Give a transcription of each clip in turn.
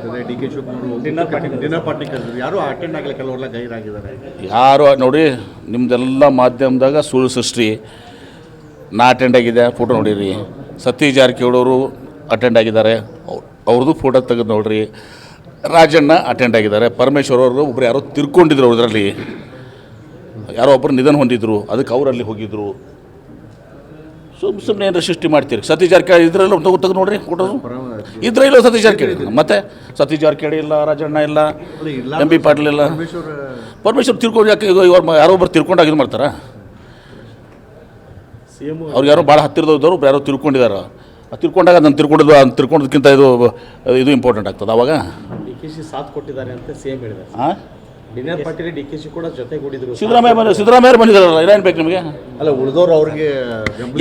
ಆಗ್ತದೆ. D K Shivakumar dinner party ಕರೆದ್ರು, ಯಾರು ಅಟೆಂಡ್ ಆಗಲಿ, ಕೆಲವರೆಲ್ಲ ಗೈರಾಗಿದ್ದಾರೆ. ಯಾರು ನೋಡಿ, ನಿಮ್ಮದೆಲ್ಲ ಮಾಧ್ಯಮದಾಗ ಸುಳ್ಳು ಸೃಷ್ಟಿ. ನಾ ಅಟೆಂಡ್ ಆಗಿದೆ, ಫೋಟೋ ನೋಡಿರಿ. ಸತೀಶ್ ಜಾರಕಿಹೊಳಿ ಅವರು ಅಟೆಂಡ್ ಆಗಿದ್ದಾರೆ, ಅವ್ರದ್ದು ಫೋಟೋ ತೆಗೆದು ನೋಡ್ರಿ. ರಾಜಣ್ಣ ಅಟೆಂಡ್ ಆಗಿದ್ದಾರೆ. ಪರಮೇಶ್ವರ್ ಅವರು ಒಬ್ಬರು ಯಾರೋ ತಿರ್ಕೊಂಡಿದ್ರು, ಅದರಲ್ಲಿ ಯಾರೋ ಒಬ್ಬರು ನಿಧನ ಹೊಂದಿದ್ರು, ಅದಕ್ಕೆ ಅವರಲ್ಲಿ ಹೋಗಿದ್ರು. ಸುಮ್ಮನೆ ಏನಾರು ಸೃಷ್ಟಿ ಮಾಡ್ತೀರಿ. ಸತೀಶ್ ಜಾರಕಿಹೊಳಿ ಇದ್ರಲ್ಲ ತೆಗೆದು ನೋಡ್ರಿ ಫೋಟೋದು. ಇದ್ರೆ ಇಲ್ಲ ಸತೀಶ್ ಜಾರಕಿಹೊಳಿ, ಮತ್ತೆ ಸತೀಶ್ ಜಾರಕಿಹೊಳಿ ಇಲ್ಲ, ರಾಜಣ್ಣ ಇಲ್ಲ, ಎಂ ಬಿ ಪಾಟೀಲ್ ಇಲ್ಲ. ಪರಮೇಶ್ವರ್ ತಿರ್ಕೊಂಡು ಯಾಕೆ ಯಾರೋ ಒಬ್ಬರು ತಿರ್ಕೊಂಡಾಗ ಇದು ಮಾಡ್ತಾರ? ಅವ್ರಿಗೆ ಯಾರೋ ಭಾಳ ಹತ್ತಿರದವ್ರು ಯಾರೋ ತಿರ್ಕೊಂಡಿದ್ದಾರೆ. ತಿರ್ಕೊಂಡಾಗ ನಾನು ತಿರ್ಕೊಂಡೋದಕ್ಕಿಂತ ಇದು ಇಂಪಾರ್ಟೆಂಟ್ ಆಗ್ತದೆ. ಅವಾಗ ಡಿ ಕೆ ಶಿ ಸಾಥ್ ಕೊಟ್ಟಿದ್ದಾರೆ ಅಂತ ಸಿಎಂ ಹೇಳಿದ್ದಾರೆ. ಡಿನ್ನರ್ ಪಾರ್ಟಿಲಿ ಡಿ ಕೆ ಶಿ ಕೂಡ ಜೊತೆಗೂಡಿದ್ರು. ಸಿದ್ದರಾಮಯ್ಯ ಬಂದಿದ್ದಾರಲ್ಲ, ಏನೇನು ಬೇಕು ನಿಮಗೆ? ಅಲ್ಲ, ಉಳಿದವರು ಅವ್ರಿಗೆ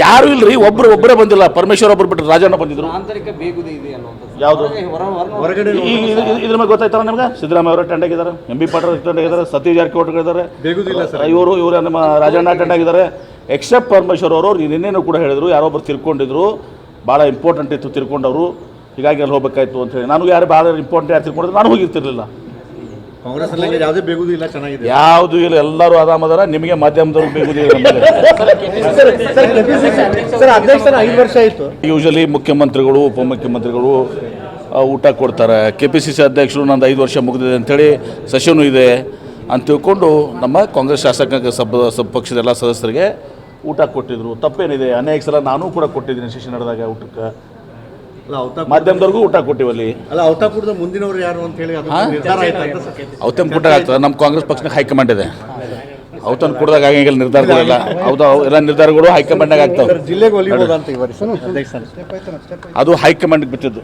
ಯಾರು ಇಲ್ರಿ, ಒಬ್ಬರೇ ಬಂದಿಲ್ಲ. ಪರಮೇಶ್ವರ್ ಒಬ್ಬರು ಬಿಟ್ಟರೆ ರಾಜಣ್ಣ ಬಂದಿದ್ರು. ಆಂತರಿಕ ಬೇಗುದಿ ಇದೆ ಅನ್ನೋದು ಯಾವುದು ಹೊರಗಡೆ ಇದ್ರ ಮೇಲೆ ಗೊತ್ತಾಯ್ತಲ್ಲ ನಿಮ್ಗೆ? ಸಿದ್ದರಾಮಯ್ಯ ಅವರು ಅಟೆಂಡ್ ಆಗಿದ್ದಾರೆ, ಎಂ ಬಿ ಪಾಟೀಲ್ ಅಟೆಂಡ್ ಆಗಿದ್ದಾರೆ, ಸತೀಶ್ ಜಾರಕಿಹೊಳಿ ಇದ್ದಾರೆ, ಬೇಗುದಿಲ್ಲ ಸರ್. ಇವರು ನಮ್ಮ ರಾಜಣ್ಣ ಅಟೆಂಡ್ ಆಗಿದ್ದಾರೆ. ಎಕ್ಸೆಪ್ಟ್ ಪರಮೇಶ್ವರ್ ಅವರು ನಿನ್ನೇನು ಕೂಡ ಹೇಳಿದ್ರು, ಯಾರೊಬ್ಬರು ತಿರ್ಕೊಂಡಿದ್ರು, ಭಾಳ ಇಂಪಾರ್ಟೆಂಟ್ ಇತ್ತು ತಿರ್ಕೊಂಡವರು, ಹೀಗಾಗಿ ಅಲ್ಲಿ ಹೋಗ್ಬೇಕಾಯ್ತು ಅಂತ ಹೇಳಿ. ನಾನು ಯಾರು ಭಾಳ ಇಂಪಾರ್ಟೆಂಟ್ ಯಾರು ತಿರ್ಕೊಂಡಿದ್ರು, ನಾನು ಹೋಗಿರ್ತಿರ್ಲಿಲ್ಲ. ಕಾಂಗ್ರೆಸ್ ಅಲ್ಲಿ ಯಾವುದೇ ಬೇಗುದಿ ಇಲ್ಲ, ಚೆನ್ನಾಗಿದೆ. ಯಾವುದು ಇಲ್ಲ, ಎಲ್ಲರೂ ಆರಾಮದಾರ. ನಿಮಗೆ ಮಾಧ್ಯಮದವ್ರು ಬೇಗುದಿ ಅಧ್ಯಕ್ಷರ 5 ವರ್ಷ ಆಯಿತು. ಯೂಶಲಿ ಮುಖ್ಯಮಂತ್ರಿಗಳು, ಉಪಮುಖ್ಯಮಂತ್ರಿಗಳು ಊಟ ಕೊಡ್ತಾರೆ. KPCC ಅಧ್ಯಕ್ಷರು ನಂದು 5 ವರ್ಷ ಮುಗಿದಿದೆ ಅಂಥೇಳಿ ಸೆಷನು ಇದೆ ಅಂತ ತಿಳ್ಕೊಂಡು ನಮ್ಮ ಕಾಂಗ್ರೆಸ್ ಶಾಸಕಾಂಗ ಪಕ್ಷದ ಎಲ್ಲ ಸದಸ್ಯರಿಗೆ ಊಟ ಕೊಟ್ಟಿದ್ರು. ತಪ್ಪೇನಿದೆ? ಅನೇಕ ಸಲ ನಾನು ಕೂಡ ಕೊಟ್ಟಿದ್ದೀನಿ ಸೆಷನ್ ನಡೆದಾಗ ಊಟಕ್ಕೆ. ಮಾಧ್ಯಮದವ್ರಿಗೂ ಊಟ ಕೊಟ್ಟಿವಲ್ಲಿ. ಅಲ್ಲ, ಔತಾಪುರದ ಮುಂದಿನವರು ಯಾರು ಅಂತ ಹೇಳಿ ಔತಣ ಕೊಟ್ಟಾಗ ಆಗ್ತದೆ. ನಮ್ಮ ಕಾಂಗ್ರೆಸ್ ಪಕ್ಷದ ಹೈಕಮಾಂಡ್ ಇದೆ. ಔತಣ ಕೊಡಿದಾಗ ಆಗಂಗಿಲ್ಲ, ನಿರ್ಧಾರಗಳೆಲ್ಲ ಹೌದು, ಎಲ್ಲ ನಿರ್ಧಾರಗಳು ಹೈಕಮಾಂಡ್ನಾಗ ಆಗ್ತಾವೆ. ಜಿಲ್ಲೆಗೆ ಒಲಿಬಹುದು ಅಂತ ಅದು ಹೈಕಮಾಂಡ್ಗೆ ಬಿಟ್ಟಿದ್ದು.